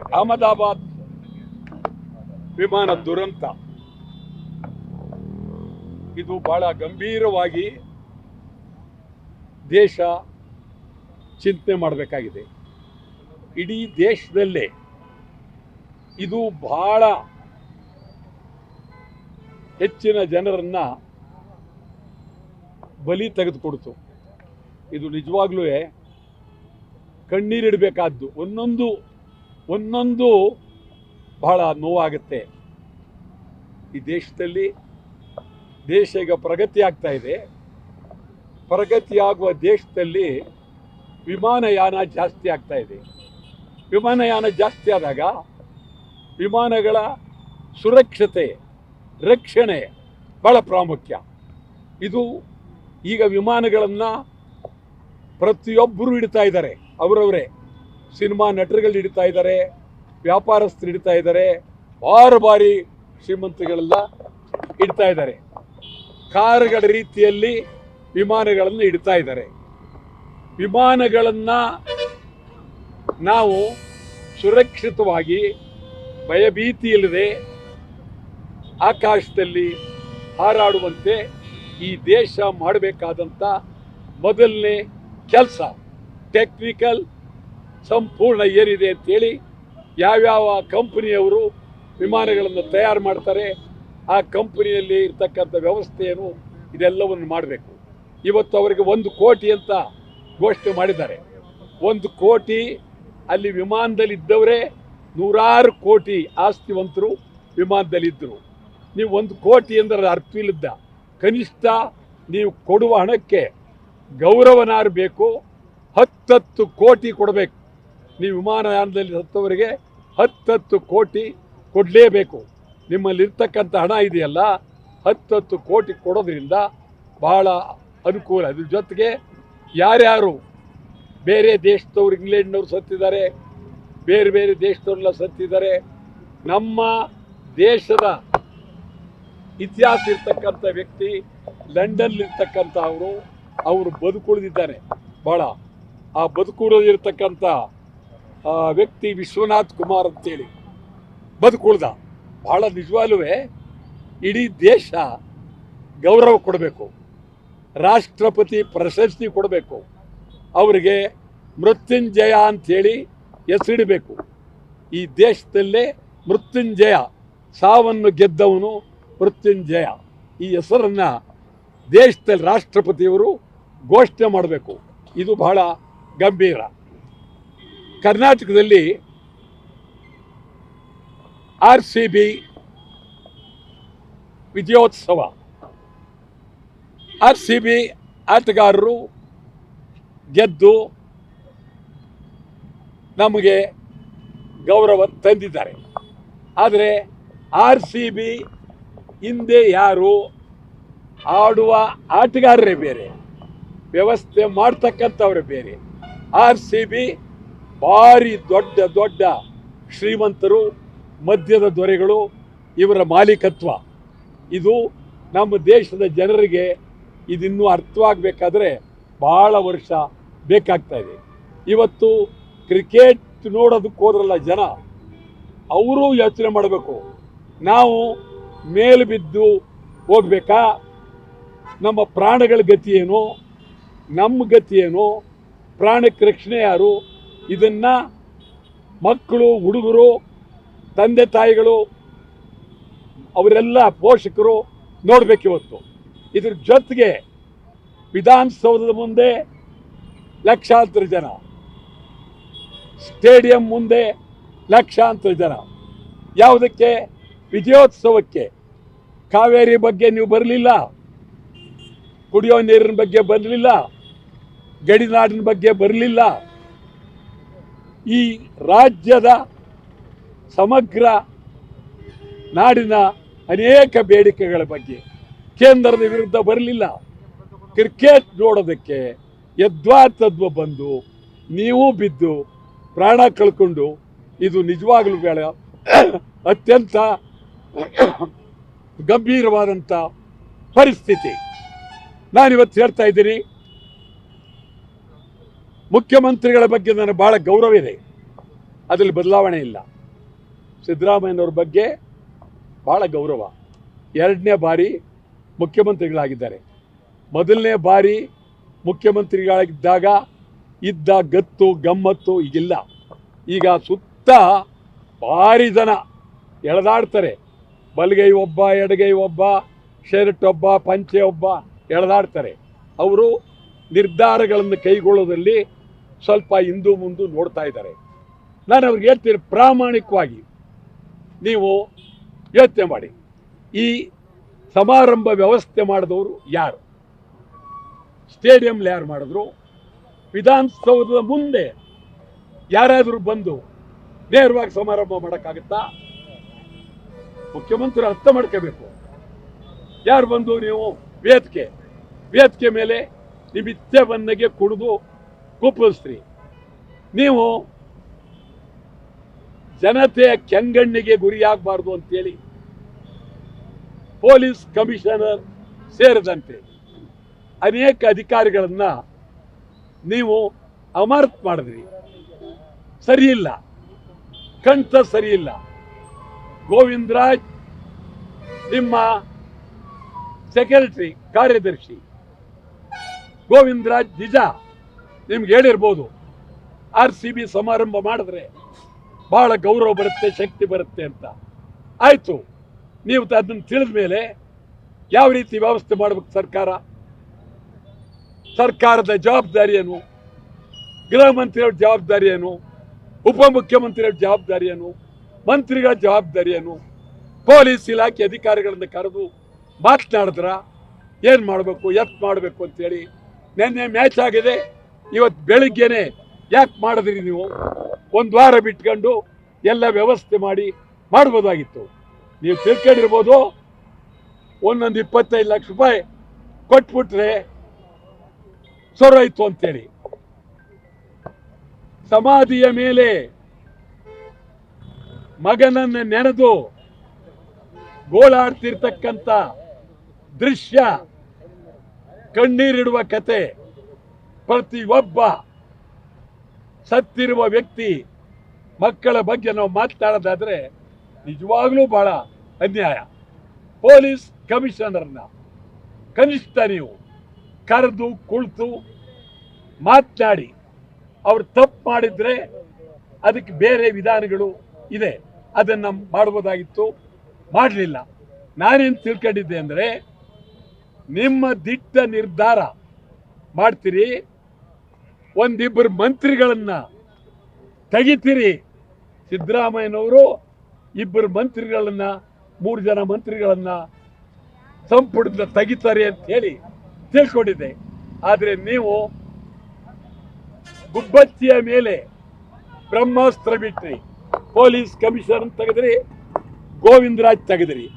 ಅಹಮದಾಬಾದ್ ವಿಮಾನ ದುರಂತ ಇದು ಬಹಳ ಗಂಭೀರವಾಗಿ ದೇಶ ಚಿಂತನೆ ಮಾಡಬೇಕಾಗಿದೆ. ಇಡೀ ದೇಶದಲ್ಲೇ ಇದು ಬಹಳ ಹೆಚ್ಚಿನ ಜನರನ್ನ ಬಲಿ ತೆಗೆದುಕೊಡ್ತು. ಇದು ನಿಜವಾಗ್ಲೂ ಕಣ್ಣೀರಿಡಬೇಕಾದ್ದು. ಒಂದೊಂದು ಬಹಳ ನೋವಾಗುತ್ತೆ. ಈ ದೇಶದಲ್ಲಿ ದೇಶ ಈಗ ಪ್ರಗತಿ ಆಗ್ತಾ ಇದೆ. ಪ್ರಗತಿಯಾಗುವ ದೇಶದಲ್ಲಿ ವಿಮಾನಯಾನ ಜಾಸ್ತಿ ಆಗ್ತಾ ಇದೆ. ವಿಮಾನಯಾನ ಜಾಸ್ತಿ ಆದಾಗ ವಿಮಾನಗಳ ಸುರಕ್ಷತೆ, ರಕ್ಷಣೆ ಬಹಳ ಪ್ರಾಮುಖ್ಯ. ಇದು ಈಗ ವಿಮಾನಗಳನ್ನು ಪ್ರತಿಯೊಬ್ಬರು ಹಿಡಿತಾ ಇದ್ದಾರೆ. ಅವರವರೇ ಸಿನಿಮಾ ನಟರುಗಳು ಹಿಡಿತಾ ಇದ್ದಾರೆ, ವ್ಯಾಪಾರಸ್ಥರು ಹಿಡಿತಾ ಇದ್ದಾರೆ, ಭಾರಿ ಶ್ರೀಮಂತಗಳೆಲ್ಲ ಹಿಡ್ತಾ ಇದ್ದಾರೆ. ಕಾರುಗಳ ರೀತಿಯಲ್ಲಿ ವಿಮಾನಗಳನ್ನು ಹಿಡ್ತಾ ಇದ್ದಾರೆ. ವಿಮಾನಗಳನ್ನು ನಾವು ಸುರಕ್ಷಿತವಾಗಿ ಭಯಭೀತಿ ಇಲ್ಲದೆ ಆಕಾಶದಲ್ಲಿ ಹಾರಾಡುವಂತೆ ಈ ದೇಶ ಮಾಡಬೇಕಾದಂಥ ಮೊದಲನೇ ಕೆಲಸ ಟೆಕ್ನಿಕಲ್ ಸಂಪೂರ್ಣ ಏನಿದೆ ಅಂತೇಳಿ ಯಾವ್ಯಾವ ಕಂಪನಿಯವರು ವಿಮಾನಗಳನ್ನು ತಯಾರು ಮಾಡ್ತಾರೆ ಆ ಕಂಪನಿಯಲ್ಲಿ ಇರ್ತಕ್ಕಂಥ ವ್ಯವಸ್ಥೆಯನ್ನು ಇದೆಲ್ಲವನ್ನು ಮಾಡಬೇಕು. ಇವತ್ತು ಅವರಿಗೆ 1 ಕೋಟಿ ಅಂತ ಘೋಷಣೆ ಮಾಡಿದ್ದಾರೆ. 1 ಕೋಟಿ ಅಲ್ಲಿ ವಿಮಾನದಲ್ಲಿದ್ದವರೇ 100 ಕೋಟಿ ಆಸ್ತಿವಂತರು ವಿಮಾನದಲ್ಲಿದ್ದರು. ನೀವು 1 ಕೋಟಿ ಅಂದರೆ ಅರ್ಥವಿಲ್ಲದ. ಕನಿಷ್ಠ ನೀವು ಕೊಡುವ ಹಣಕ್ಕೆ ಗೌರವನಾರು ಬೇಕು. 10 ಕೋಟಿ ಕೊಡಬೇಕು. ನೀವು ವಿಮಾನಯಾನದಲ್ಲಿ ಸತ್ತವರಿಗೆ 10 ಕೋಟಿ ಕೊಡಲೇಬೇಕು. ನಿಮ್ಮಲ್ಲಿರ್ತಕ್ಕಂಥ ಹಣ ಇದೆಯಲ್ಲ 10 ಕೋಟಿ ಕೊಡೋದ್ರಿಂದ ಬಹಳ ಅನುಕೂಲ. ಅದ್ರ ಜೊತೆಗೆ ಯಾರ್ಯಾರು ಬೇರೆ ದೇಶದವ್ರು, ಇಂಗ್ಲೆಂಡ್ನವ್ರು ಸತ್ತಿದ್ದಾರೆ, ಬೇರೆ ದೇಶದವ್ರೆಲ್ಲ ಸತ್ತಿದ್ದಾರೆ. ನಮ್ಮ ದೇಶದ ಇತಿಹಾಸ ಇರ್ತಕ್ಕಂಥ ವ್ಯಕ್ತಿ ಲಂಡನ್ಲಿರ್ತಕ್ಕಂಥ ಅವರು ಬದುಕುಳಿದಿದ್ದಾನೆ ಬಹಳ. ಆ ಬದುಕುಳಿದಿರ್ತಕ್ಕಂಥ ವ್ಯಕ್ತಿ ವಿಶ್ವನಾಥ್ ಕುಮಾರ್ ಅಂತೇಳಿ ಬದುಕುಳಿದ. ಬಹಳ ನಿಜವಾಗ್ಲೂ ಇಡೀ ದೇಶ ಗೌರವ ಕೊಡಬೇಕು, ರಾಷ್ಟ್ರಪತಿ ಪ್ರಶಸ್ತಿ ಕೊಡಬೇಕು, ಅವರಿಗೆ ಮೃತ್ಯುಂಜಯ ಅಂಥೇಳಿ ಹೆಸರಿಡಬೇಕು. ಈ ದೇಶದಲ್ಲೇ ಮೃತ್ಯುಂಜಯ, ಸಾವನ್ನು ಗೆದ್ದವನು ಮೃತ್ಯುಂಜಯ, ಈ ಹೆಸರನ್ನು ದೇಶದಲ್ಲಿ ರಾಷ್ಟ್ರಪತಿಯವರು ಘೋಷಣೆ ಮಾಡಬೇಕು. ಇದು ಬಹಳ ಗಂಭೀರ. ಕರ್ನಾಟಕದಲ್ಲಿ RCB ವಿಜಯೋತ್ಸವ, RCB ಆಟಗಾರರು ಗೆದ್ದು ನಮಗೆ ಗೌರವ ತಂದಿದ್ದಾರೆ. ಆದರೆ RCB ಹಿಂದೆ ಯಾರು ಆಡುವ ಆಟಗಾರರೇ ಬೇರೆ, ವ್ಯವಸ್ಥೆ ಮಾಡ್ತಕ್ಕಂಥವ್ರೆ ಬೇರೆ. RCB ಭಾರಿ ದೊಡ್ಡ ಶ್ರೀಮಂತರು, ಮದ್ಯದ ದೊರೆಗಳು, ಇವರ ಮಾಲೀಕತ್ವ. ಇದು ನಮ್ಮ ದೇಶದ ಜನರಿಗೆ ಇದಿನ್ನೂ ಅರ್ಥವಾಗಬೇಕಾದ್ರೆ ಭಾಳ ವರ್ಷ ಬೇಕಾಗ್ತಾ ಇದೆ. ಇವತ್ತು ಕ್ರಿಕೆಟ್ ನೋಡೋದಕ್ಕೆ ಹೋದ್ರಲ್ಲ ಜನ, ಅವರು ಯೋಚನೆ ಮಾಡಬೇಕು, ನಾವು ಮೇಲು ಬಿದ್ದು ಹೋಗ್ಬೇಕಾ, ನಮ್ಮ ಪ್ರಾಣಗಳ ಗತಿ ಏನು, ನಮ್ಮ ಗತಿ ಏನು, ಪ್ರಾಣಕ್ಕೆ ರಕ್ಷಣೆ ಯಾರು, ಇದನ್ನು ಮಕ್ಕಳು, ಹುಡುಗರು, ತಂದೆ ತಾಯಿಗಳು, ಅವರೆಲ್ಲ ಪೋಷಕರು ನೋಡಬೇಕಿವತ್ತು. ಇದ್ರ ಜೊತೆಗೆ ವಿಧಾನಸೌಧದ ಮುಂದೆ ಲಕ್ಷಾಂತರ ಜನ, ಸ್ಟೇಡಿಯಂ ಮುಂದೆ ಲಕ್ಷಾಂತರ ಜನ. ಯಾವುದಕ್ಕೆ? ವಿಜಯೋತ್ಸವಕ್ಕೆ. ಕಾವೇರಿ ಬಗ್ಗೆ ನೀವು ಬರಲಿಲ್ಲ, ಕುಡಿಯೋ ನೀರಿನ ಬಗ್ಗೆ ಬರಲಿಲ್ಲ, ಗಡಿನಾಡಿನ ಬಗ್ಗೆ ಬರಲಿಲ್ಲ. ಈ ರಾಜ್ಯದ ಸಮಗ್ರ ನಾಡಿನ ಅನೇಕ ಬೇಡಿಕೆಗಳ ಬಗ್ಗೆ ಕೇಂದ್ರದ ವಿರುದ್ಧ ಬರಲಿಲ್ಲ. ಕ್ರಿಕೆಟ್ ನೋಡೋದಕ್ಕೆ ಯದ್ವಾ ಬಂದು ನೀವು ಬಿದ್ದು ಪ್ರಾಣ ಕಳ್ಕೊಂಡು, ಇದು ನಿಜವಾಗಲೂ ಬೇಡ, ಅತ್ಯಂತ ಗಂಭೀರವಾದಂಥ ಪರಿಸ್ಥಿತಿ. ನಾನಿವತ್ತು ಹೇಳ್ತಾ ಇದ್ದೀನಿ, ಮುಖ್ಯಮಂತ್ರಿಗಳ ಬಗ್ಗೆ ನನಗೆ ಭಾಳ ಗೌರವ ಇದೆ. ಅದರಲ್ಲಿ ಬದಲಾವಣೆ ಇಲ್ಲ. ಸಿದ್ದರಾಮಯ್ಯನವ್ರ ಬಗ್ಗೆ ಭಾಳ ಗೌರವ. 2ನೇ ಬಾರಿ ಮುಖ್ಯಮಂತ್ರಿಗಳಾಗಿದ್ದಾರೆ. ಮೊದಲನೇ ಬಾರಿ ಮುಖ್ಯಮಂತ್ರಿಗಳಾಗಿದ್ದಾಗ ಇದ್ದ ಗತ್ತು ಗಮ್ಮತ್ತು ಈಗಿಲ್ಲ. ಈಗ ಸುತ್ತ ಭಾರಿ ಜನ ಎಳೆದಾಡ್ತಾರೆ. ಬಲಗೈ ಒಬ್ಬ, ಎಡಗೈ ಒಬ್ಬ, ಶರ್ಟ್ ಒಬ್ಬ, ಪಂಚೆ ಒಬ್ಬ ಎಳೆದಾಡ್ತಾರೆ. ಅವರು ನಿರ್ಧಾರಗಳನ್ನು ಕೈಗೊಳ್ಳೋದ್ರಲ್ಲಿ ಸ್ವಲ್ಪ ಹಿಂದು ಮುಂದೆ ನೋಡ್ತಾ ಇದ್ದಾರೆ. ನಾನು ಅವ್ರಿಗೆ ಹೇಳ್ತೀನಿ, ಪ್ರಾಮಾಣಿಕವಾಗಿ ನೀವು ಯೋಚನೆ ಮಾಡಿ. ಈ ಸಮಾರಂಭ ವ್ಯವಸ್ಥೆ ಮಾಡಿದವರು ಯಾರು? ಸ್ಟೇಡಿಯಂಲಿ ಯಾರು ಮಾಡಿದ್ರು? ವಿಧಾನಸೌಧದ ಮುಂದೆ ಯಾರಾದರೂ ಬಂದು ನೇರವಾಗಿ ಸಮಾರಂಭ ಮಾಡೋಕ್ಕಾಗುತ್ತಾ? ಮುಖ್ಯಮಂತ್ರಿ ಅರ್ಥ ಮಾಡ್ಕೋಬೇಕು. ಯಾರು ಬಂದು ನೀವು ವೇದಿಕೆ ಮೇಲೆ ನಿಮ್ಮ ಬಂದಗೆ ಕುಡಿದು ಕುಪ್ಪಳಿಸ್ರಿ. ನೀವು ಜನತೆಯ ಕೆಂಗಣ್ಣಿಗೆ ಗುರಿಯಾಗಬಾರ್ದು ಅಂತೇಳಿ ಪೊಲೀಸ್ ಕಮಿಷನರ್ ಸೇರಿದಂತೆ ಅನೇಕ ಅಧಿಕಾರಿಗಳನ್ನ ನೀವು ಅಮಾನತು ಮಾಡಿದ್ರಿ. ಸರಿಯಿಲ್ಲ, ಕಂಠ ಸರಿಯಿಲ್ಲ. ಗೋವಿಂದರಾಜ್ ನಿಮ್ಮ ಸೆಕ್ರೆಟರಿ ಕಾರ್ಯದರ್ಶಿ ಗೋವಿಂದರಾಜ್ ನಿಜ ನಿಮ್ಗೆ ಹೇಳಿರ್ಬೋದು, RCB ಸಮಾರಂಭ ಮಾಡಿದ್ರೆ ಬಹಳ ಗೌರವ ಬರುತ್ತೆ, ಶಕ್ತಿ ಬರುತ್ತೆ ಅಂತ. ಆಯಿತು, ನೀವು ಅದನ್ನು ತಿಳಿದ ಮೇಲೆ ಯಾವ ರೀತಿ ವ್ಯವಸ್ಥೆ ಮಾಡಬೇಕು? ಸರ್ಕಾರದ ಜವಾಬ್ದಾರಿ ಏನು? ಗೃಹ ಮಂತ್ರಿಯವರ ಜವಾಬ್ದಾರಿ ಏನು? ಉಪಮುಖ್ಯಮಂತ್ರಿಯವರ ಜವಾಬ್ದಾರಿ ಏನು? ಮಂತ್ರಿಗಳ ಜವಾಬ್ದಾರಿ ಏನು? ಪೊಲೀಸ್ ಇಲಾಖೆ ಅಧಿಕಾರಿಗಳಿಂದ ಕರೆದು ಮಾತನಾಡಿದ್ರ ಏನು ಮಾಡಬೇಕು, ಮಾಡಬೇಕು ಅಂತೇಳಿ. ನಿನ್ನೆ ಮ್ಯಾಚ್ ಆಗಿದೆ, ಇವತ್ತು ಬೆಳಿಗ್ಗೆನೆ ಯಾಕೆ ಮಾಡಿದ್ರಿ ನೀವು? 1 ವಾರ ಬಿಟ್ಕೊಂಡು ಎಲ್ಲ ವ್ಯವಸ್ಥೆ ಮಾಡ್ಬೋದಾಗಿತ್ತು. ನೀವು ತಿಳ್ಕೊಂಡಿರ್ಬೋದು, ಒಂದೊಂದು 25 ಲಕ್ಷ ರೂಪಾಯಿ ಕೊಟ್ಬಿಟ್ರೆ ಸೊರೋಯ್ತು ಅಂತೇಳಿ. ಸಮಾಧಿಯ ಮೇಲೆ ಮಗನನ್ನು ನೆನೆದು ಗೋಳಾಡ್ತಿರ್ತಕ್ಕಂಥ ದೃಶ್ಯ, ಕಣ್ಣೀರಿಡುವ ಕತೆ. ಪ್ರತಿಯೊಬ್ಬ ಸತ್ತಿರುವ ವ್ಯಕ್ತಿ ಮಕ್ಕಳ ಬಗ್ಗೆ ನಾವು ಮಾತನಾಡೋದಾದ್ರೆ ನಿಜವಾಗ್ಲೂ ಬಹಳ ಅನ್ಯಾಯ. ಪೊಲೀಸ್ ಕಮಿಷನರ್ನ ಕನಿಷ್ಠ ನೀವು ಕರೆದು ಕುಳಿತು ಮಾತನಾಡಿ, ಅವ್ರು ತಪ್ಪು ಮಾಡಿದ್ರೆ ಅದಕ್ಕೆ ಬೇರೆ ವಿಧಾನಗಳು ಇದೆ, ಅದನ್ನು ಮಾಡ್ಬೋದಾಗಿತ್ತು, ಮಾಡಲಿಲ್ಲ. ನಾನೇನು ತಿಳ್ಕೊಂಡಿದ್ದೆ ಅಂದರೆ, ನಿಮ್ಮ ದಿಟ್ಟ ನಿರ್ಧಾರ ಮಾಡ್ತೀರಿ, ಒಂದಿಬ್ಬರು ಮಂತ್ರಿಗಳನ್ನ ತೆಗಿತೀರಿ. ಸಿದ್ದರಾಮಯ್ಯನವರು 2 ಮಂತ್ರಿಗಳನ್ನ 3 ಜನ ಮಂತ್ರಿಗಳನ್ನ ಸಂಪುಟದಿಂದ ತೆಗಿತಾರೆ ಅಂತ ಹೇಳಿ ತಿಳ್ಕೊಂಡಿದ್ದೆ. ಆದರೆ ನೀವು ಗುಬ್ಬಚ್ಚಿಯ ಮೇಲೆ ಬ್ರಹ್ಮಾಸ್ತ್ರ ಬಿಟ್ರಿ. ಪೊಲೀಸ್ ಕಮಿಷನರ್ ತೆಗೆದ್ರಿ, ಗೋವಿಂದರಾಜ್ ತೆಗೆದ್ರಿ,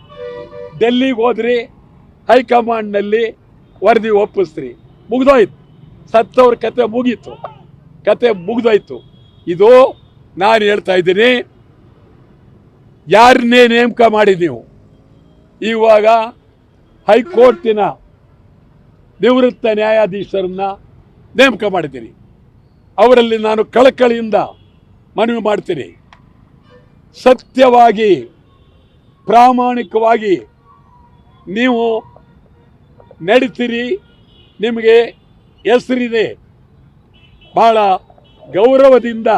ಡೆಲ್ಲಿಗೆ ಹೋದ್ರಿ, ಹೈಕಮಾಂಡ್ನಲ್ಲಿ ವರದಿ ಒಪ್ಪಿಸ್ರಿ, ಮುಗ್ದೋಯ್ತು. ಸತ್ತವ್ರ ಕತೆ ಮುಗ್ದೋಯ್ತು. ಇದು ನಾನು ಹೇಳ್ತಾ ಇದ್ದೀನಿ, ಯಾರನ್ನೇ ನೇಮಕ ಮಾಡಿ ನೀವು ಇವಾಗ ಹೈಕೋರ್ಟಿನ ನಿವೃತ್ತ ನ್ಯಾಯಾಧೀಶರನ್ನ ನೇಮಕ ಮಾಡಿದ್ದೀನಿ. ಅವರಲ್ಲಿ ನಾನು ಕಳಕಳಿಯಿಂದ ಮನವಿ ಮಾಡ್ತೀನಿ, ಸತ್ಯವಾಗಿ ಪ್ರಾಮಾಣಿಕವಾಗಿ ನೀವು ನಡೀತೀರಿ. ನಿಮಗೆ ಹೆಸರಿದೆ. ಭಾಳ ಗೌರವದಿಂದ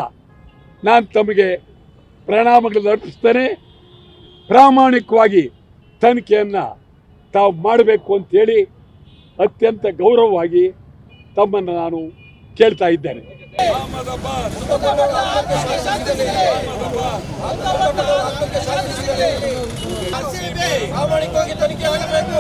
ನಾನು ತಮಗೆ ಪ್ರಣಾಮಗಳನ್ನು ಅರ್ಪಿಸ್ತೇನೆ. ಪ್ರಾಮಾಣಿಕವಾಗಿ ತನಿಖೆಯನ್ನು ತಾವು ಮಾಡಬೇಕು ಅಂತೇಳಿ ಅತ್ಯಂತ ಗೌರವವಾಗಿ ತಮ್ಮನ್ನು ನಾನು ಕೇಳ್ತಾ ಇದ್ದೇನೆ. ಪ್ರಾಮಾಣಿಕವಾಗಿ ತನಿಖೆ ಆಗಬೇಕು.